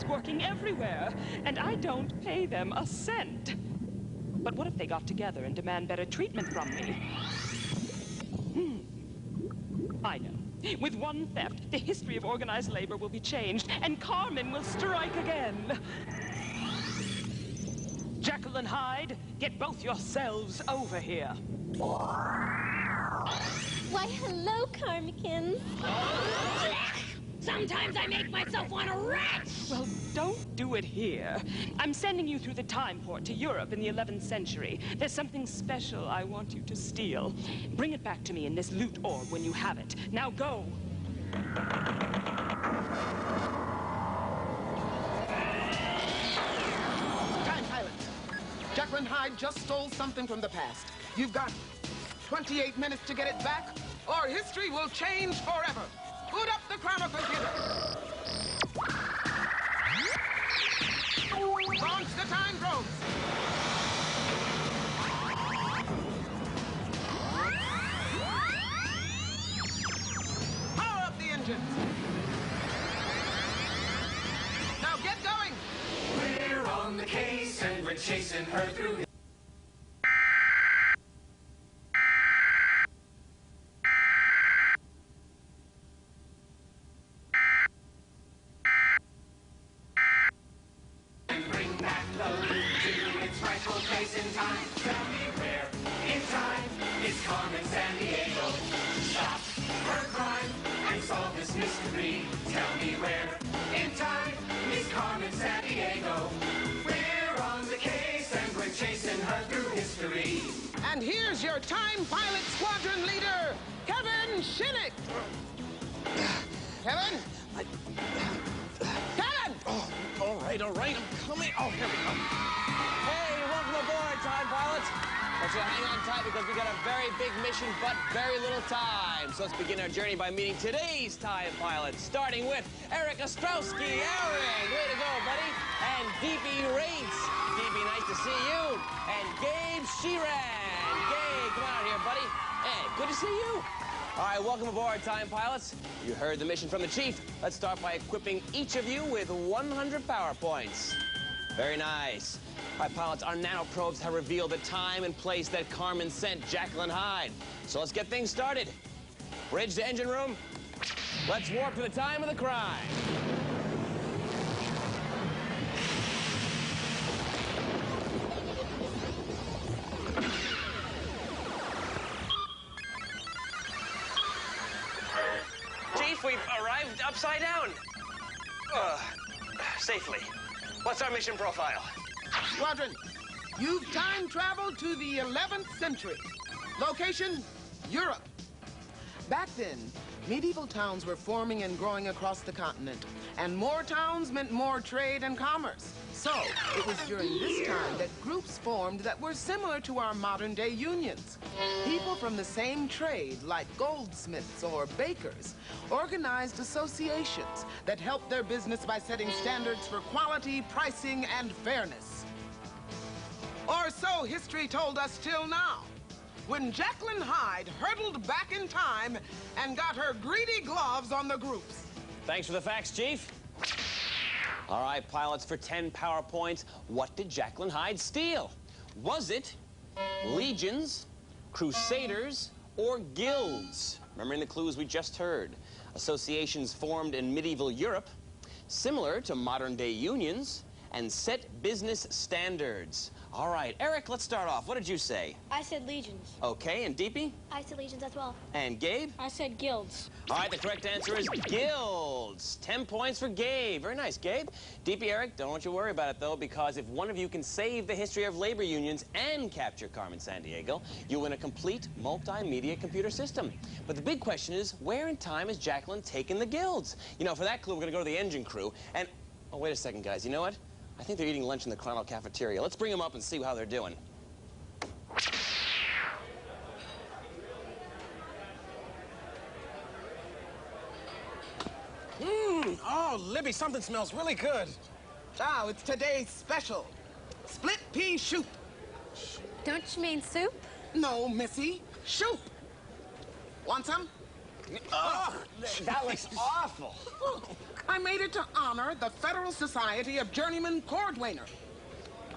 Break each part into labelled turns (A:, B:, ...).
A: machines working everywhere, and I don't pay them a cent. But what if they got together and demand better treatment from me? I know. With one theft, the history of organized labor will be changed, and Carmen will strike again. Jaqueline Hyde, get both yourselves over here.
B: Why, hello, Carmikins.
C: Sometimes I make myself want to retch!
A: Well, don't do it here. I'm sending you through the time port to Europe in the 11th century. There's something special I want you to steal. Bring it back to me in this loot orb when you have it. Now go!
D: Time pilots. Jaqueline Hyde just stole something from the past. You've got 28 minutes to get it back, or history will change forever. Boot up the chrono computer. Launch the time probes. Power up the engines. Now get going.
E: We're on the case and we're chasing her through. In time, tell me where in time is Carmen Sandiego. Stop her crime and solve this mystery. Tell me where in time is Carmen Sandiego. We're on the case and we're chasing her through history.
D: And here's your time pilot squadron leader, Kevin Shinnick. Kevin? Kevin!
F: Oh, all right, I'm coming. Oh, here we go. Hey, welcome aboard, time pilots. Want you to hang on tight because we got a very big mission, but very little time. So let's begin our journey by meeting today's time pilots, starting with Eric Ostrowski. Eric, way to go, buddy. And D.B. Rates. D.B., nice to see you. And Gabe Sheeran. Gabe, come out here, buddy. Hey, good to see you. All right, welcome aboard, time pilots. You heard the mission from the chief. Let's start by equipping each of you with 100 power points. Very nice. All right, pilots, our nanoprobes have revealed the time and place that Carmen sent Jaqueline Hyde. So let's get things started. Bridge to engine room. Let's warp to the time of the crime. Chief, we've arrived upside down. Safely. What's our mission profile?
D: Squadron, you've time traveled to the 11th century. Location, Europe. Back then, medieval towns were forming and growing across the continent, and more towns meant more trade and commerce. So, it was during this time that groups formed that were similar to our modern-day unions. People from the same trade, like goldsmiths or bakers, organized associations that helped their business by setting standards for quality, pricing, and fairness. Or so history told us till now, when Jaqueline Hyde hurtled back in time and got her greedy gloves on the groups.
F: Thanks for the facts, Chief. All right, pilots, for 10 power points, what did Jaqueline Hyde steal? Was it legions, crusaders, or guilds? Remembering the clues we just heard. Associations formed in medieval Europe, similar to modern-day unions, and set business standards. All right, Eric, let's start off. What did you say?
B: I said legions.
F: Okay, and Deepy?
B: I said legions as well.
F: And Gabe?
B: I said guilds.
F: All right, the correct answer is guilds. 10 points for Gabe. Very nice, Gabe. Deepy, Eric, don't you worry about it, though, because if one of you can save the history of labor unions and capture Carmen Sandiego, you'll win a complete multimedia computer system. But the big question is, where in time has Jaqueline taken the guilds? You know, for that clue, we're going to go to the engine crew. And, oh, wait a second, guys. You know what? I think they're eating lunch in the Chrono cafeteria. Let's bring them up and see how they're doing.
G: Oh, Libby, something smells really good.
D: Oh, it's today's special. Split pea soup.
B: Don't you mean soup?
D: No, Missy. Soup. Want some?
F: Oh, that looks awful.
D: I made it to honor the Federal Society of Journeyman Cordwainer.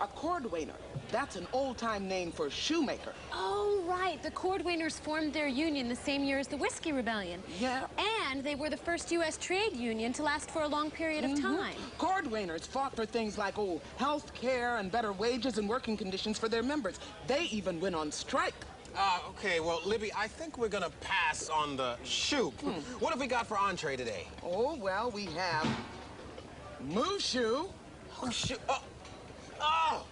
D: A cordwainer, that's an old-time name for shoemaker.
B: Oh, right. The Cordwainers formed their union the same year as the Whiskey Rebellion.
D: Yeah.
B: And they were the first U.S. trade union to last for a long period of time.
D: Cordwainers fought for things like, health care and better wages and working conditions for their members. They even went on strike.
G: Okay, well, Libby, I think we're gonna pass on the shoe. What have we got for entree today?
D: Oh, well, we have moose shoe.
G: Oh, shoe. Oh!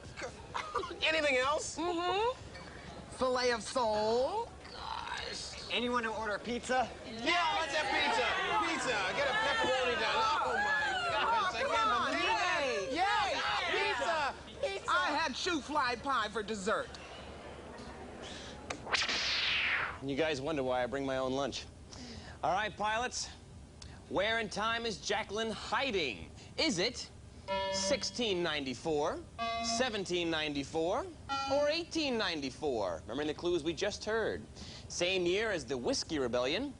G: Anything else?
D: Filet of sole.
H: Anyone who order pizza?
G: Yeah, let's have pizza. Pizza. Get a pepperoni down. Oh, my gosh. I can't believe it.
D: Yay! Pizza! I had shoe fly pie for dessert.
F: You guys wonder why I bring my own lunch. All right, pilots. Where in time is Jaqueline hiding? Is it 1694, 1794, or 1894? Remembering the clues we just heard. Same year as the Whiskey Rebellion,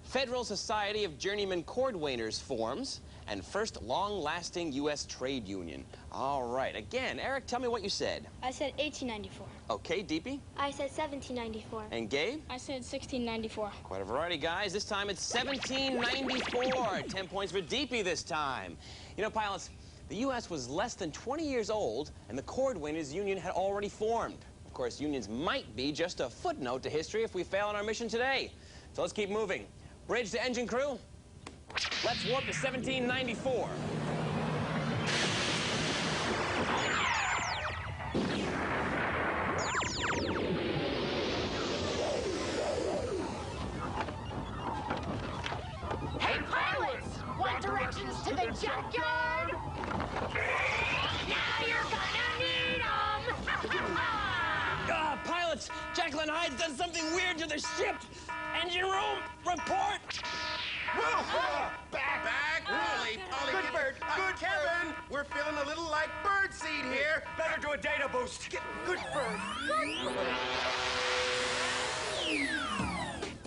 F: Federal Society of Journeyman Cordwainers forms, and first long-lasting U.S. trade union. All right, again, Eric, tell me what you said.
B: I said 1894.
F: Okay, Deepy?
B: I said 1794.
F: And Gabe?
B: I said 1694.
F: Quite a variety, guys. This time it's 1794. 10 points for Deepy this time. You know, pilots, the U.S. was less than 20 years old, and the Cordwainers Union had already formed. Of course, unions might be just a footnote to history if we fail on our mission today. So let's keep moving. Bridge to engine crew. Let's warp to 1794.
C: Hey, pilots! What directions to the junkyard? Now you're gonna need 'em!
F: Pilots, Jaqueline Hyde's done something weird to the ship. Engine room, report.
G: Back. Ollie,
H: Good bird. Good
G: Kevin, we're feeling a little like birdseed here.
H: Better do a data boost. Good bird.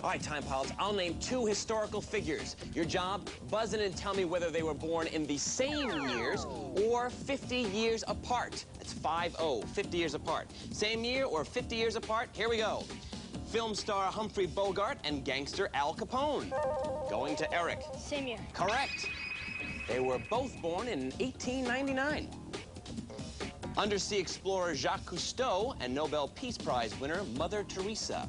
F: All right, time pilots, I'll name two historical figures. Your job, buzz in and tell me whether they were born in the same years or 50 years apart. That's 50, 50 years apart. Same year or 50 years apart? Here we go. Film star Humphrey Bogart and gangster Al Capone. Going to Eric.
B: Same year.
F: Correct. They were both born in 1899. Undersea explorer Jacques Cousteau and Nobel Peace Prize winner Mother Teresa.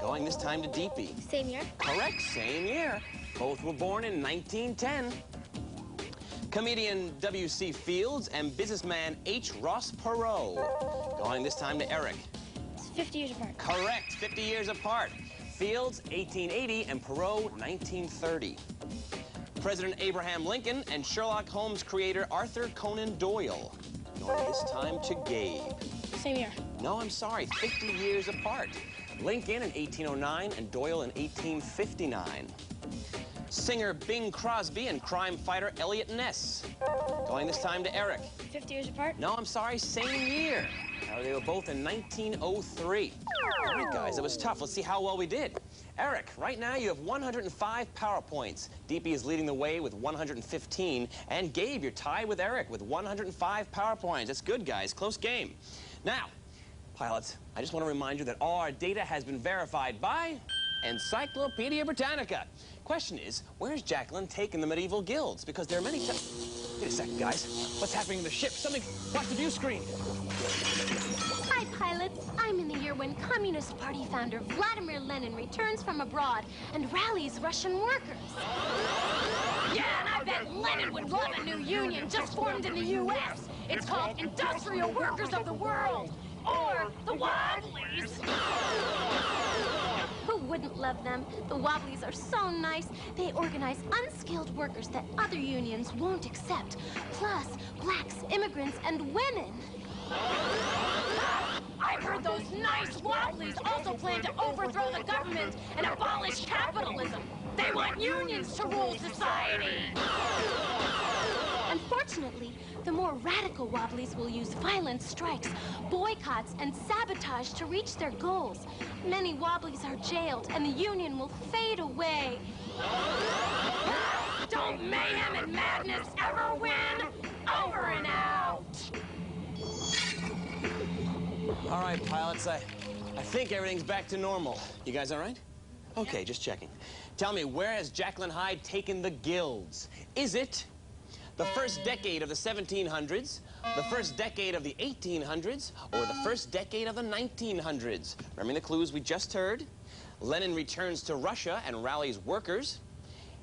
F: Going this time to Deepy.
B: Same year.
F: Correct, same year. Both were born in 1910. Comedian W.C. Fields and businessman H. Ross Perot. Going this time to Eric.
B: It's 50 years apart.
F: Correct, 50 years apart. Fields, 1880, and Perot, 1930. President Abraham Lincoln and Sherlock Holmes creator Arthur Conan Doyle. Going this time to Gabe.
B: Same year.
F: No, I'm sorry, 50 years apart. Lincoln in 1809 and Doyle in 1859. Singer Bing Crosby and crime fighter Elliot Ness. Going this time to Eric.
B: 50 years apart.
F: No, I'm sorry, same year. They were both in 1903. All right, guys, it was tough. Let's see how well we did. Eric, right now you have 105 power points. Deepy is leading the way with 115. And Gabe, you're tied with Eric with 105 power points. That's good, guys. Close game. Now, pilots, I just want to remind you that all our data has been verified by Encyclopedia Britannica. Question is, where's Jaqueline taking the medieval guilds? Because there are many Wait a second, guys. What's happening in the ship? Something... Watch the view screen.
I: Hi, pilots. I'm in the year when Communist Party founder Vladimir Lenin returns from abroad and rallies Russian workers.
C: Yeah, and I bet Lenin would love a new union just formed in the U.S. It's called Industrial Workers of the World, or the Wobblies.
I: Who wouldn't love them? The Wobblies are so nice. They organize unskilled workers that other unions won't accept. Plus, blacks, immigrants, and women.
C: I've heard those nice Wobblies also plan to overthrow the government and abolish capitalism. They want unions to rule society.
I: Unfortunately, the more radical Wobblies will use violent strikes, boycotts, and sabotage to reach their goals. Many Wobblies are jailed, and the union will fade away.
C: Don't mayhem and madness ever win? Over and out!
F: All right, pilots, I think everything's back to normal. You guys all right? Okay, just checking. Tell me, where has Jaqueline Hyde taken the guilds? Is it the first decade of the 1700s, the first decade of the 1800s, or the first decade of the 1900s? Remembering the clues we just heard? Lenin returns to Russia and rallies workers.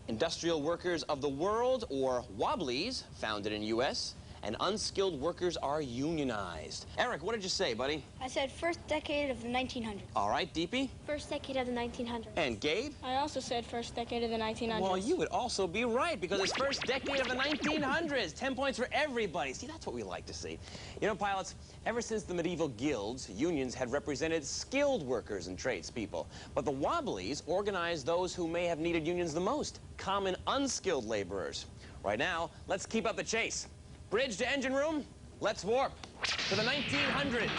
F: Industrial workers of the world, or Wobblies, founded in U.S., and unskilled workers are unionized. Eric, what did you say, buddy?
J: I said first decade of the 1900s.
F: All right, Deepy?
I: First decade of the 1900s.
F: And Gabe?
J: I also said first decade of the 1900s.
F: Well, you would also be right, because it's first decade of the 1900s. 10 points for everybody. See, that's what we like to see. You know, pilots, ever since the medieval guilds, unions had represented skilled workers and tradespeople. But the Wobblies organized those who may have needed unions the most, common unskilled laborers. Right now, let's keep up the chase. Bridge to engine room, let's warp to the 1900s.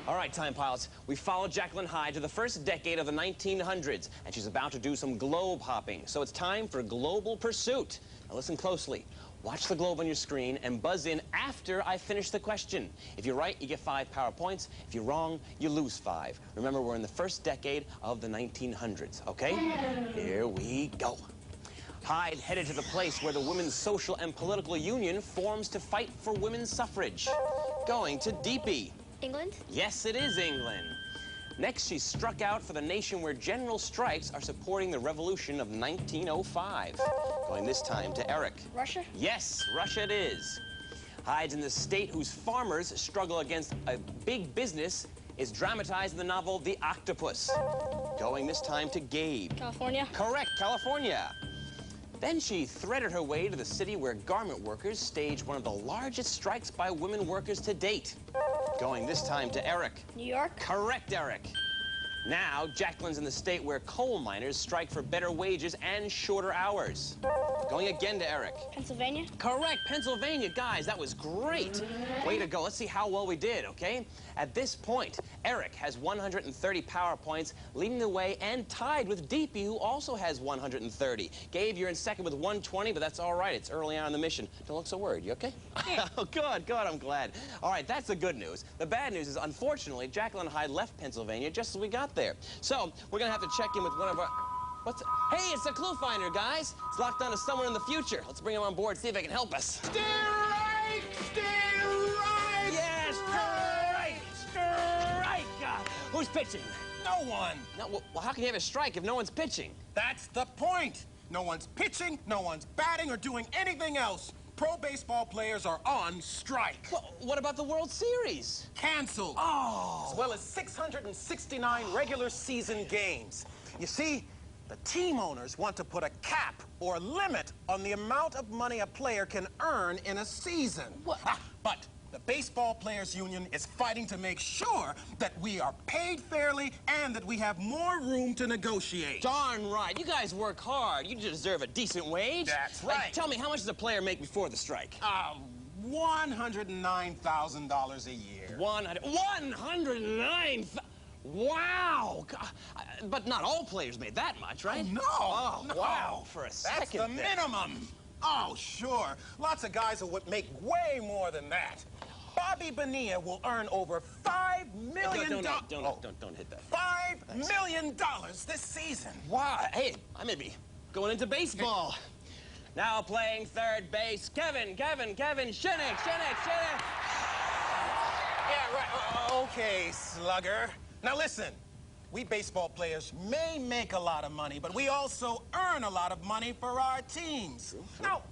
F: All right, time pilots, we followed Jaqueline Hyde to the first decade of the 1900s, and she's about to do some globe hopping. So it's time for global pursuit. Now listen closely. Watch the globe on your screen and buzz in after I finish the question. If you're right, you get 5 power points. If you're wrong, you lose 5. Remember, we're in the first decade of the 1900s, okay? Here we go. Hyde headed to the place where the Women's Social and Political Union forms to fight for women's suffrage. Going to Deepy.
I: England?
F: Yes, it is England. Next, she struck out for the nation where general strikes are supporting the revolution of 1905. Going this time to Eric.
J: Russia?
F: Yes, Russia it is. Hyde's in the state whose farmers struggle against a big business is dramatized in the novel The Octopus. Going this time to Gabe.
J: California?
F: Correct, California. Then she threaded her way to the city where garment workers staged one of the largest strikes by women workers to date. Going this time to Eric.
J: New York?
F: Correct, Eric. Now, Jaqueline's in the state where coal miners strike for better wages and shorter hours. Going again to Eric.
J: Pennsylvania?
F: Correct, Pennsylvania. Guys, that was great. Way to go. Let's see how well we did, okay? At this point, Eric has 130 power points, leading the way and tied with Deepy, who also has 130. Gabe, you're in second with 120, but that's all right. It's early on in the mission. Don't look so worried. You okay? Oh, good, I'm glad. All right, that's the good news. The bad news is, unfortunately, Jaqueline Hyde left Pennsylvania just as we got there. So, we're going to have to check in with one of our... Hey, it's a clue finder, guys. It's locked onto someone in the future. Let's bring him on board, see if they can help us.
D: Stay right! Stay right!
F: Yes, strike! Strike! Who's pitching?
G: No one.
F: No, well, how can you have a strike if no one's pitching?
G: That's the point. No one's pitching, no one's batting or doing anything else. Pro baseball players are on strike.
F: Well, what about the World Series?
G: Canceled.
F: Oh!
G: As well as 669 regular season games. You see, the team owners want to put a cap or limit on the amount of money a player can earn in a season. But the Baseball Players Union is fighting to make sure that we are paid fairly and that we have more room to negotiate.
F: Darn right. You guys work hard. You deserve a decent wage.
G: That's right.
F: Tell me, how much does a player make before the strike?
G: $109,000 a year.
F: 109,000. Wow! But not all players made that much, right?
G: No!
F: Oh,
G: no.
F: wow! For a second.
G: That's the minimum. Oh, sure. Lots of guys will make way more than that. Bobby Bonilla will earn over $5 million.
F: Don't hit that.
G: $5 million this season.
F: Wow! Hey, I may be going into baseball. Now playing third base, Kevin, Shinnick.
G: Yeah, right. Okay, slugger. Now listen, we baseball players may make a lot of money, but we also earn a lot of money for our teams. Now,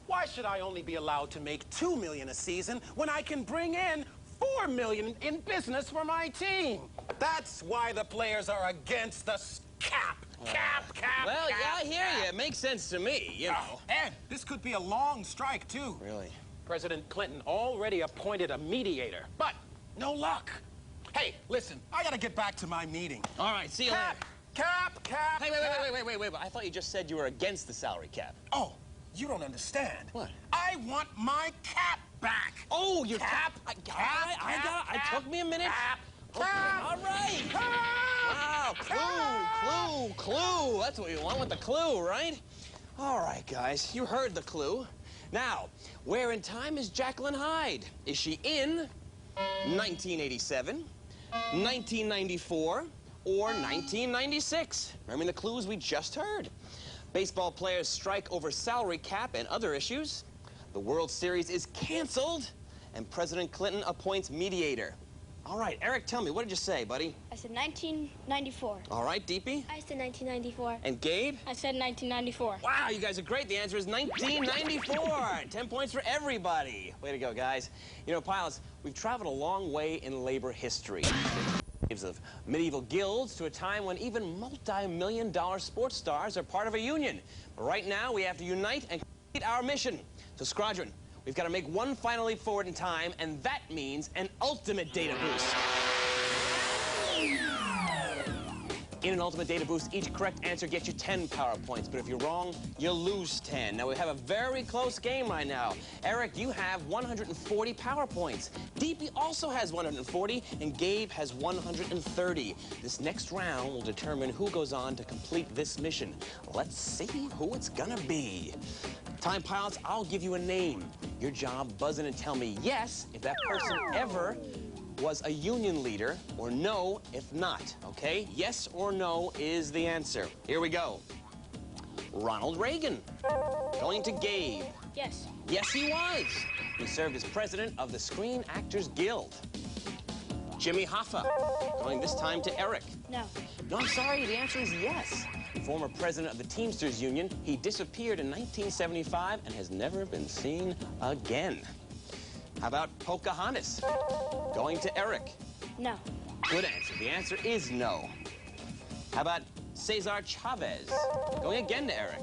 G: why should I only be allowed to make $2 million a season when I can bring in $4 million in business for my team? That's why the players are against the cap.
F: Well, yeah, I hear you. It makes sense to me, you know.
G: And this could be a long strike, too.
F: Really?
G: President Clinton already appointed a mediator, but no luck. Hey, listen, I gotta get back to my meeting.
F: All right, see you later.
G: Cap.
F: Hey, wait. I thought you just said you were against the salary cap.
G: Oh, you don't understand.
F: What?
G: I want my cap back.
F: Oh, your cap?
G: Cap.
F: It took me a minute.
G: Cap.
F: Okay, all right. Wow, clue. That's what you want with the clue, right? All right, guys, you heard the clue. Now, where in time is Jaqueline Hyde? Is she in 1987, 1994, or 1996? Remember the clues we just heard? Baseball players strike over salary cap and other issues. The World Series is canceled, and President Clinton appoints mediator. All right, Eric, tell me, what did you say, buddy?
J: I said 1994.
F: All right, Deepy?
I: I said 1994.
F: And Gabe?
J: I said 1994.
F: Wow, you guys are great. The answer is 1994. 10 points for everybody. Way to go, guys. You know, pilots, we've traveled a long way in labor history. Of medieval guilds to a time when even multi-million-dollar sports stars are part of a union. But right now, we have to unite and complete our mission. So, Squadron, we've got to make one final leap forward in time, and that means an ultimate data boost. In an ultimate data boost, each correct answer gets you 10 power points. But if you're wrong, you lose 10. Now, we have a very close game right now. Eric, you have 140 power points. Deepy also has 140, and Gabe has 130. This next round will determine who goes on to complete this mission. Let's see who it's gonna be. Time pilots, I'll give you a name. Your job, buzz in and tell me yes if that person ever was a union leader, or no if not, okay? Yes or no is the answer. Here we go. Ronald Reagan. Going to Gabe.
J: Yes.
F: Yes, he was. He served as president of the Screen Actors Guild. Jimmy Hoffa. Going this time to Eric.
J: No.
F: No, I'm sorry, the answer is yes. Former president of the Teamsters Union, he disappeared in 1975 and has never been seen again. How about Pocahontas? Going to Eric.
J: No.
F: Good answer. The answer is no. How about Cesar Chavez? Going again to Eric.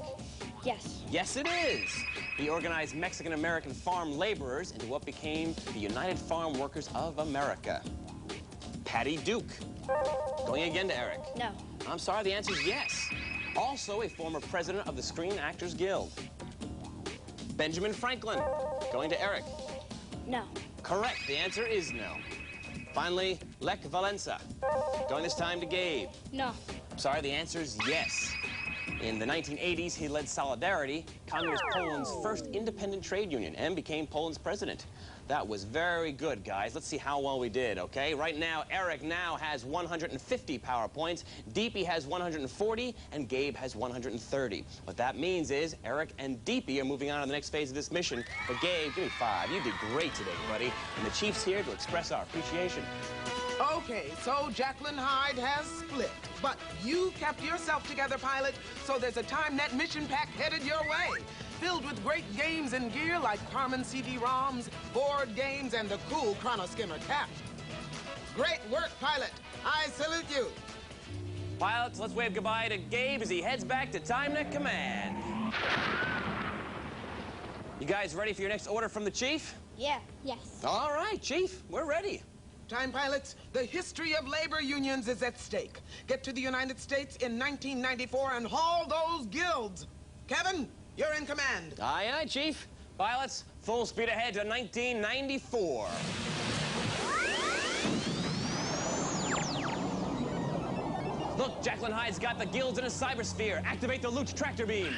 J: Yes.
F: Yes, it is. He organized Mexican-American farm laborers into what became the United Farm Workers of America. Patty Duke. Going again to Eric.
J: No.
F: I'm sorry, the answer is yes. Also a former president of the Screen Actors Guild. Benjamin Franklin. Going to Eric.
J: No.
F: Correct. The answer is no. Finally, Lech Walesa. Going this time to Gabe.
J: No.
F: Sorry, the answer is yes. In the 1980s, he led Solidarity, Communist Poland's first independent trade union, and became Poland's president. That was very good, guys. Let's see how well we did, okay? Right now, Eric now has 150 power points, Deepy has 140, and Gabe has 130. What that means is Eric and Deepy are moving on to the next phase of this mission. But Gabe, give me 5. You did great today, buddy. And the Chief's here to express our appreciation.
D: Okay, so Jaqueline Hyde has split. But you kept yourself together, pilot, so there's a TimeNet mission pack headed your way. Filled with great games and gear like Carmen CD-ROMs, board games, and the cool Chrono Skimmer cap. Great work, pilot. I salute you.
F: Pilots, let's wave goodbye to Gabe as he heads back to TimeNet Command. You guys ready for your next order from the Chief?
J: Yeah.
I: Yes.
F: All right, Chief, we're ready.
D: Time pilots, the history of labor unions is at stake. Get to the United States in 1994 and haul those guilds. Kevin, you're in command.
F: Aye, aye, Chief. Pilots, full speed ahead to 1994. Look, Jaqueline Hyde's got the guilds in a cybersphere. Activate the loot tractor beam.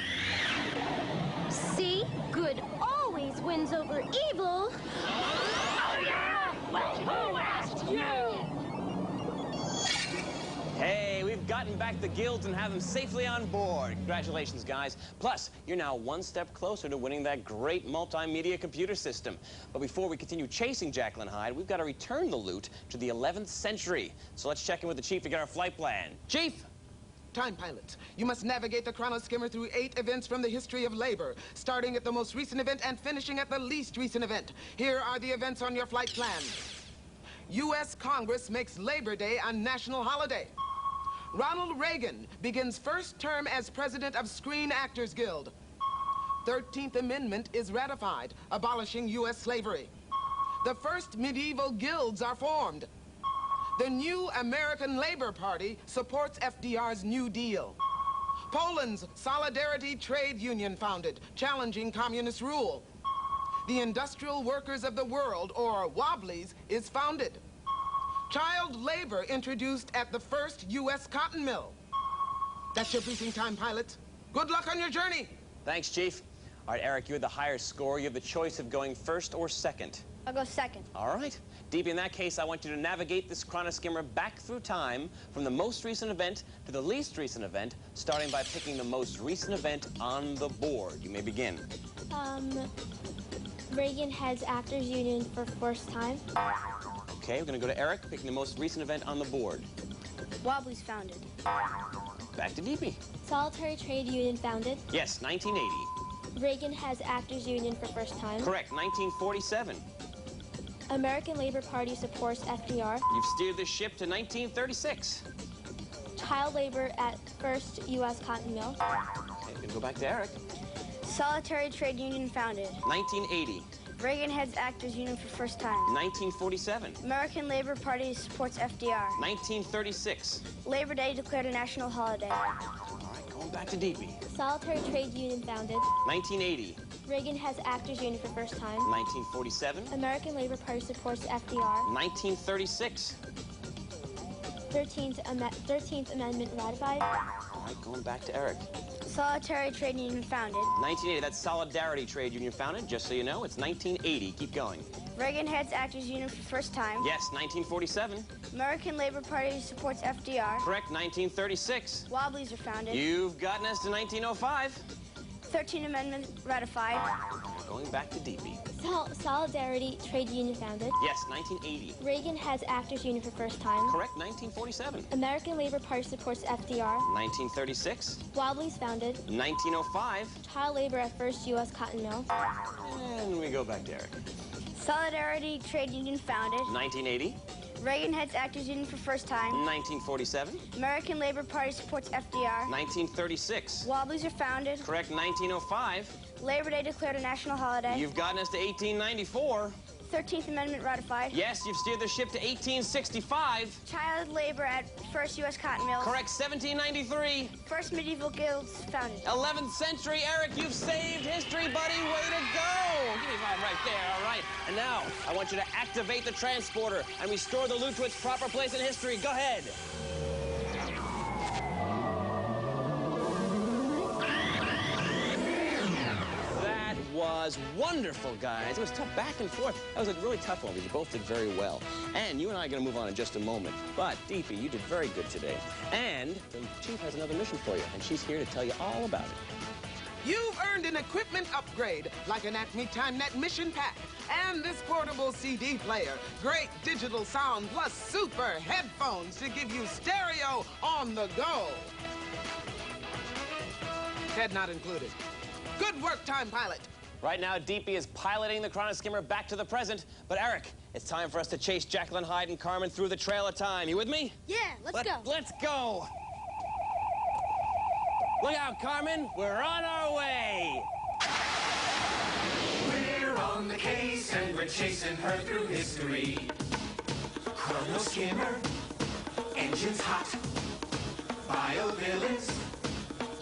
I: See? Good always wins over evil.
C: Oh, yeah? Well, who asked you?
F: Hey, we've gotten back the guilds and have them safely on board. Congratulations, guys. Plus, you're now one step closer to winning that great multimedia computer system. But before we continue chasing Jaqueline Hyde, we've got to return the loot to the 11th century. So let's check in with the Chief to get our flight plan. Chief!
D: Time pilots, you must navigate the Chrono Skimmer through 8 events from the history of labor, starting at the most recent event and finishing at the least recent event. Here are the events on your flight plan. U.S. Congress makes Labor Day a national holiday. Ronald Reagan begins first term as president of Screen Actors Guild. 13th Amendment is ratified, abolishing U.S. slavery. The first medieval guilds are formed. The new American Labor Party supports FDR's New Deal. Poland's Solidarity Trade Union founded, challenging communist rule. The Industrial Workers of the World, or Wobblies, is founded. Child labor introduced at the first U.S. cotton mill. That's your briefing time, pilot. Good luck on your journey.
F: Thanks, Chief. All right, Eric, you're the higher score. You have the choice of going first or second.
J: I'll go second.
F: All right. Deep in that case, I want you to navigate this chronoskimmer back through time from the most recent event to the least recent event, starting by picking the most recent event on the board. You may begin.
J: Reagan heads Actors Union for first time.
F: Okay, we're going to go to Eric, picking the most recent event on the board.
J: Wobblies founded.
F: Back to DP.
J: Solitary Trade Union founded.
F: Yes, 1980.
J: Reagan has Actors Union for first time.
F: Correct, 1947.
J: American Labor Party supports FDR.
F: You've steered the ship to 1936.
J: Child labor at first U.S. cotton mill.
F: Okay, we're going to go back to Eric.
J: Solitary Trade Union founded.
F: 1980.
J: Reagan heads Actors Union for first time.
F: 1947.
J: American Labor Party supports FDR.
F: 1936.
J: Labor Day declared a national holiday.
F: All right, going back to DP.
J: Solitary Trade Union founded.
F: 1980.
J: Reagan has Actors Union for first time.
F: 1947.
J: American Labor Party supports FDR.
F: 1936.
J: 13th Amendment ratified.
F: All right, going back to Eric.
J: Solitary Trade Union founded.
F: 1980, that's Solidarity Trade Union founded. Just so you know, it's 1980. Keep going.
J: Reagan heads Actors Union for first time.
F: Yes, 1947.
J: American Labor Party supports FDR.
F: Correct, 1936.
J: Wobblies are founded.
F: You've gotten us to 1905.
J: 13th Amendment ratified.
F: Going back to DP.
J: Solidarity Trade Union founded.
F: Yes, 1980.
J: Reagan has Actors Union for first time.
F: Correct, 1947.
J: American Labor Party supports FDR.
F: 1936.
J: Wobblies founded.
F: 1905.
J: Child labor at first U.S. cotton mill.
F: And we go back to Eric.
J: Solidarity Trade Union founded.
F: 1980.
J: Reagan heads Actors Union for first time.
F: 1947.
J: American Labor Party supports FDR.
F: 1936.
J: Wobblies are founded.
F: Correct, 1905.
J: Labor Day declared a national holiday.
F: You've gotten us to 1894.
J: 13th Amendment ratified.
F: Yes, you've steered the ship to 1865.
J: Child labor at first U.S. cotton mills.
F: Correct, 1793.
J: First medieval guilds founded.
F: 11th century. Eric, you've saved history, buddy. Way to go. Give me five right there, all right. And now, I want you to activate the transporter and restore the loot to its proper place in history. Go ahead. Was wonderful, guys. It was tough back and forth. That was a really tough one because you both did very well. And you and I are going to move on in just a moment. But, Deepy, you did very good today. And the Chief has another mission for you, and she's here to tell you all about it.
D: You've earned an equipment upgrade, like an Acme TimeNet mission pack, and this portable CD player. Great digital sound plus super headphones to give you stereo on the go. Head not included. Good work, Time Pilot.
F: Right now, Deepy is piloting the chronoskimmer back to the present. But, Eric, it's time for us to chase Jaqueline Hyde and Carmen through the trail of time. You with me?
J: Yeah, let's go.
F: Let's go. Look out, Carmen. We're on our way.
E: We're on the case and we're chasing her through history. Chronoskimmer, engines hot, bio-villains,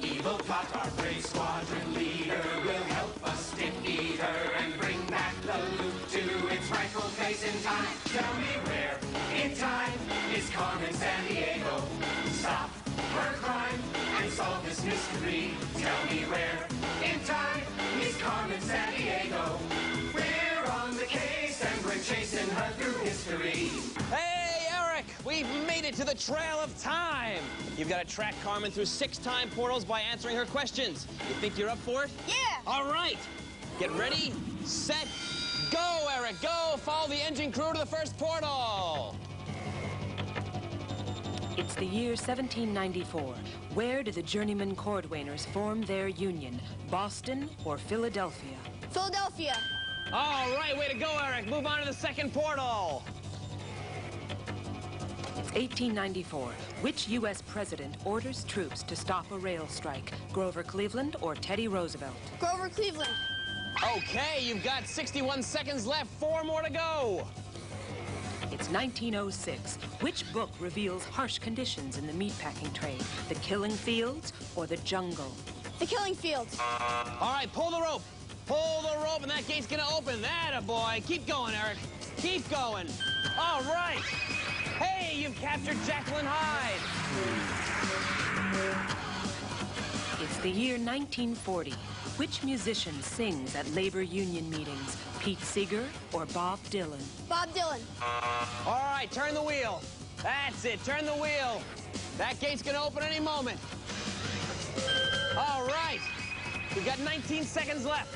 E: evil plot. Our brave squadron leader will help us defeat her and bring back the loot to its rightful place in time. Tell me where in time is Carmen Sandiego? Stop her crime and solve this mystery. Tell me where in time is Carmen Sandiego? We're on the case and we're chasing her through history.
F: Hey, Eric, we've made it to the trail of time. You've got to track Carmen through 6 time portals by answering her questions. You think you're up for it?
J: Yeah.
F: All right. Get ready, set, go, Eric. Go. Follow the engine crew to the first portal.
A: It's the year 1794. Where do the journeyman cordwainers form their union? Boston or Philadelphia?
J: Philadelphia.
F: All right, way to go, Eric. Move on to the second portal.
A: It's 1894. Which U.S. president orders troops to stop a rail strike? Grover Cleveland or Teddy Roosevelt?
J: Grover Cleveland.
F: Okay, you've got 61 seconds left. 4 more to go.
A: It's 1906. Which book reveals harsh conditions in the meatpacking trade? The Killing Fields or The Jungle?
J: The Killing Fields.
F: All right, pull the rope. Pull the rope, and that gate's gonna open. That a boy. Keep going, Eric. Keep going. All right. Hey, you've captured Jaqueline Hyde.
A: It's the year 1940. Which musician sings at labor union meetings? Pete Seeger or Bob Dylan?
J: Bob Dylan.
F: All right, turn the wheel. That's it, turn the wheel. That gate's gonna open any moment. All right, we've got 19 seconds left.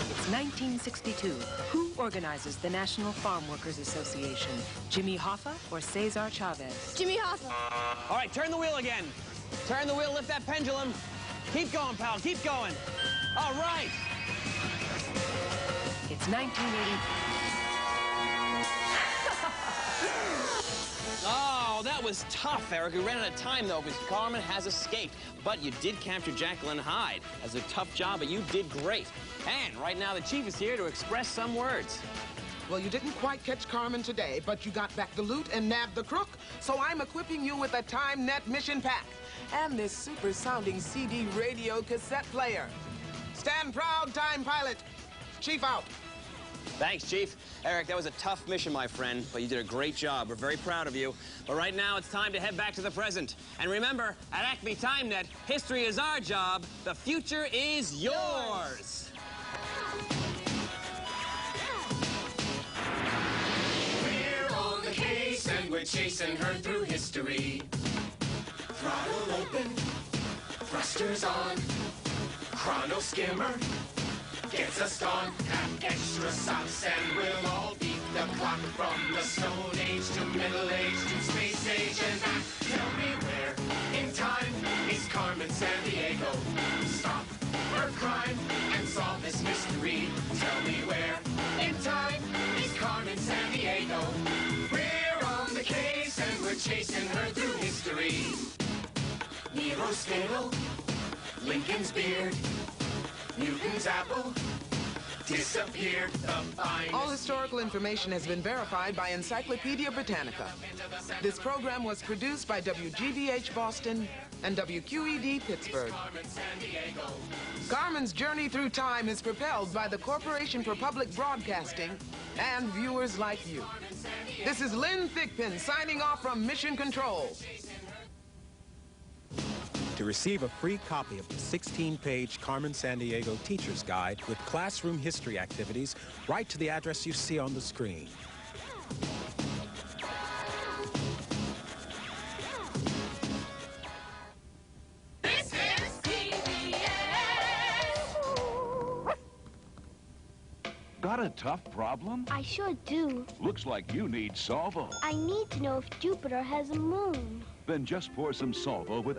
A: It's 1962. Who organizes the National Farm Workers Association? Jimmy Hoffa or Cesar Chavez?
J: Jimmy Hoffa.
F: All right, turn the wheel again. Turn the wheel, lift that pendulum. Keep going, pal, keep going. All right.
A: It's 1980.
F: Oh, that was tough, Eric. We ran out of time, though, because Carmen has escaped. But you did capture Jaqueline Hyde. That's a tough job, but you did great. And right now, the chief is here to express some words.
D: Well, you didn't quite catch Carmen today, but you got back the loot and nabbed the crook, so I'm equipping you with a TimeNet mission pack and this super-sounding CD radio cassette player. Stand proud, Time Pilot. Chief out.
F: Thanks, Chief. Eric, that was a tough mission, my friend, but you did a great job. We're very proud of you. But right now, it's time to head back to the present. And remember, at Acme TimeNet, history is our job. The future is yours.
E: We're on the case and we're chasing her through history. Throttle open, thrusters on, chrono skimmer gets us gone. Pack extra socks and we'll all beat the clock from the Stone Age to Middle Age to Space Age and back. Tell me where in time is Carmen Sandiego? Stop her crime and solve this mystery. Tell me where in time is Carmen Sandiego? We're on the case and we're chasing her through history. Nero's scale, Lincoln's beard, Newton's apple disappeared.
D: All historical information has been verified by Encyclopedia Britannica. This program was produced by WGBH Boston and WQED Pittsburgh. Carmen's journey through time is propelled by the Corporation for Public Broadcasting and viewers like you. This is Lynn Thigpen signing off from Mission Control.
K: To receive a free copy of the 16-page Carmen Sandiego Teacher's Guide with classroom history activities, write to the address you see on the screen.
C: This is PBS.
L: Got a tough problem?
J: I sure do.
L: Looks like you need Solvo.
J: I need to know if Jupiter has a moon.
L: Then just pour some Solvo with